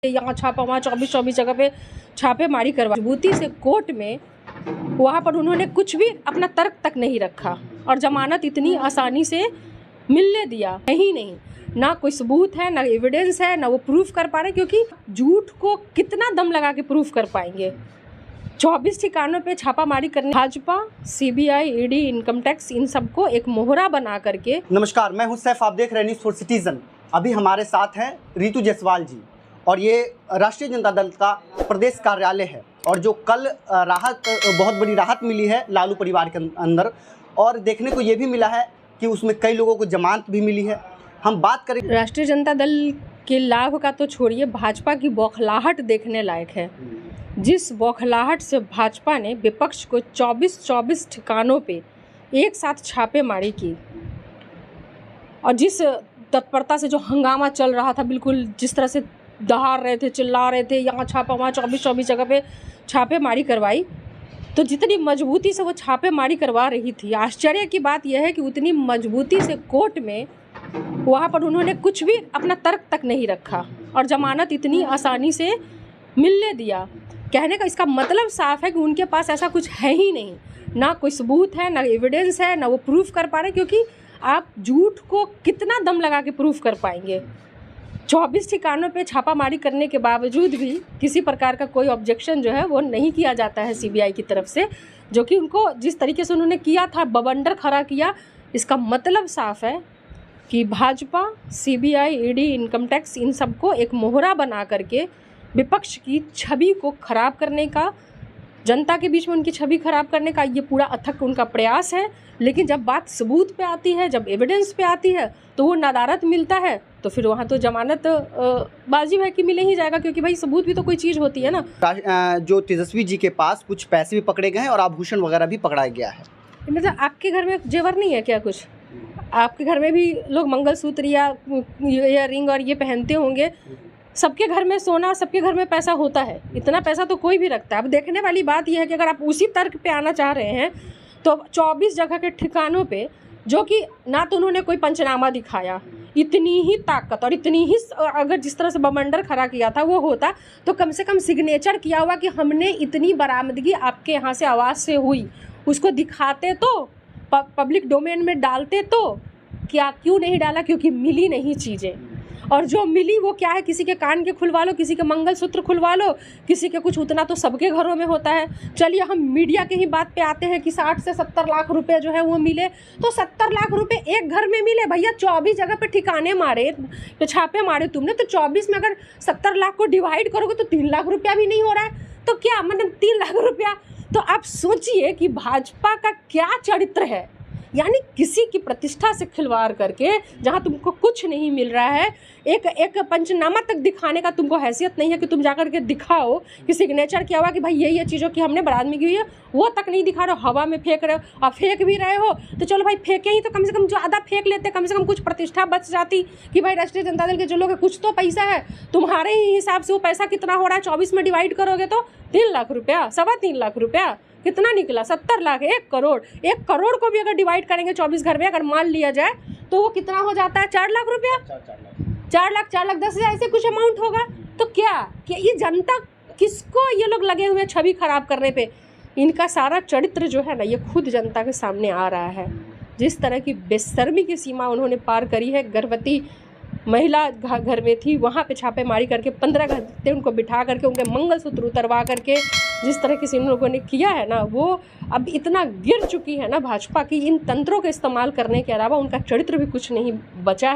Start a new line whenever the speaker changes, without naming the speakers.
यहाँ छापा वहाँ 24 जगह पे छापेमारी करवा मजबूती से कोर्ट में वहाँ पर उन्होंने कुछ भी अपना तर्क तक नहीं रखा और जमानत इतनी आसानी से मिलने दिया नहीं। ना कोई सबूत है, ना एविडेंस है, ना वो प्रूफ कर पा रहे, क्योंकि झूठ को कितना दम लगा के प्रूफ कर पाएंगे। 24 ठिकानों पे छापामारी करने Bhajpa, CBI, ED, income tax, इन सबको एक मोहरा बना करके।
नमस्कार, मैं हूं सैफ, आप देख रहे हैं न्यूज़ फॉर सिटीजन। अभी हमारे साथ हैं रितु जायसवाल जी और ये राष्ट्रीय जनता दल का प्रदेश कार्यालय है। और जो कल बहुत बड़ी राहत मिली है लालू परिवार के अंदर, और देखने को ये भी मिला है कि उसमें कई लोगों को जमानत भी मिली है। हम बात करें
राष्ट्रीय जनता दल के लाभ का तो छोड़िए, भाजपा की बौखलाहट देखने लायक है। जिस बौखलाहट से भाजपा ने विपक्ष को 24 ठिकानों पे एक साथ छापेमारी की और जिस तत्परता से जो हंगामा चल रहा था, बिल्कुल जिस तरह से दहाड़ रहे थे, चिल्ला रहे थे, यहाँ छापा वहाँ 24 जगह पे छापेमारी करवाई, तो जितनी मजबूती से वो छापेमारी करवा रही थी, आश्चर्य की बात यह है कि उतनी मजबूती से कोर्ट में वहाँ पर उन्होंने कुछ भी अपना तर्क तक नहीं रखा और जमानत इतनी आसानी से मिलने दिया। कहने का इसका मतलब साफ है कि उनके पास ऐसा कुछ है ही नहीं, ना कोई सबूत है, ना एविडेंस है, ना वो प्रूफ कर पा रहे, क्योंकि आप झूठ को कितना दम लगा के प्रूफ कर पाएंगे। 24 ठिकानों पे छापामारी करने के बावजूद भी किसी प्रकार का कोई ऑब्जेक्शन जो है वो नहीं किया जाता है सीबीआई की तरफ से, जो कि उनको जिस तरीके से उन्होंने किया था, बवंडर खड़ा किया। इसका मतलब साफ है कि Bhajpa, CBI, ED, income tax, इन सबको एक मोहरा बना करके विपक्ष की छवि को खराब करने का, जनता के बीच में उनकी छवि खराब करने का ये पूरा अथक उनका प्रयास है। लेकिन जब बात सबूत पे आती है, जब एविडेंस पे आती है, तो वो नदारत मिलता है, तो फिर वहाँ तो जमानत वाजिब है कि मिले ही जाएगा, क्योंकि भाई सबूत भी तो कोई चीज़ होती है ना।
जो तेजस्वी जी के पास कुछ पैसे भी पकड़े गए हैं और आभूषण वगैरह भी पकड़ाया गया है।
मतलब आपके घर में जेवर नहीं है क्या? कुछ आपके घर में भी लोग मंगलसूत्र या रिंग और ये पहनते होंगे। सबके घर में सोना, सबके घर में पैसा होता है, इतना पैसा तो कोई भी रखता है। अब देखने वाली बात यह है कि अगर आप उसी तर्क पे आना चाह रहे हैं तो 24 जगह के ठिकानों पे, जो कि ना तो उन्होंने कोई पंचनामा दिखाया, इतनी ही ताकत और इतनी ही अगर जिस तरह से बवंडर खड़ा किया था वो होता, तो कम से कम सिग्नेचर किया हुआ कि हमने इतनी बरामदगी आपके यहाँ से आवाज़ से हुई, उसको दिखाते तो, पब्लिक डोमेन में डालते तो। क्या क्यों नहीं डाला? क्योंकि मिली नहीं चीज़ें, और जो मिली वो क्या है, किसी के कान के खुलवा लो, किसी के मंगलसूत्र खुलवा लो, किसी के कुछ, उतना तो सबके घरों में होता है। चलिए हम मीडिया के ही बात पे आते हैं कि 60 से 70 लाख रुपए जो है वो मिले, तो 70 लाख रुपए एक घर में मिले भैया। 24 जगह पे ठिकाने मारे, तो छापे मारे तुमने, तो 24 में अगर 70 लाख को डिवाइड करोगे तो 3 लाख रुपया भी नहीं हो रहा है, तो क्या मतलब 3 लाख रुपया। तो आप सोचिए कि भाजपा का क्या चरित्र है, यानी किसी की प्रतिष्ठा से खिलवाड़ करके, जहां तुमको कुछ नहीं मिल रहा है, एक पंचनामा तक दिखाने का तुमको हैसियत नहीं है कि तुम जाकर के दिखाओ कि सिग्नेचर किया हुआ कि भाई ये चीज़ों की हमने बरामदगी की हुई है, वो तक नहीं दिखा रहे हो, हवा में फेंक रहे हो। और फेंक भी रहे हो तो चलो भाई, फेंके ही तो कम से कम ज़्यादा फेंक लेते, कम से कम कुछ प्रतिष्ठा बच जाती कि भाई राष्ट्रीय जनता दल के जो लोग हैं कुछ तो पैसा है। तुम्हारे ही हिसाब से वो पैसा कितना हो रहा है, 24 में डिवाइड करोगे तो 3 लाख रुपया, 3.25 लाख रुपया, कितना निकला? 70 लाख, 1 करोड़। 1 करोड़ को भी अगर डिवाइड करेंगे 24 घर में, अगर मान लिया जाए, तो वो कितना हो जाता है? 4 लाख रुपया, 4 लाख 10 हज़ार, ऐसे कुछ अमाउंट होगा। तो क्या ये जनता, किसको ये लोग लगे हुए छवि खराब करने पे? इनका सारा चरित्र जो है ना, ये खुद जनता के सामने आ रहा है। जिस तरह की बेशर्मी की सीमा उन्होंने पार करी है, गर्भवती महिला घर में थी, वहाँ पे छापेमारी करके 15 घंटे उनको बिठा करके उनके मंगलसूत्र उतरवा करके जिस तरह से इन लोगों ने किया है ना, वो अब इतना गिर चुकी है ना भाजपा की, इन तंत्रों का इस्तेमाल करने के अलावा उनका चरित्र भी कुछ नहीं बचा है।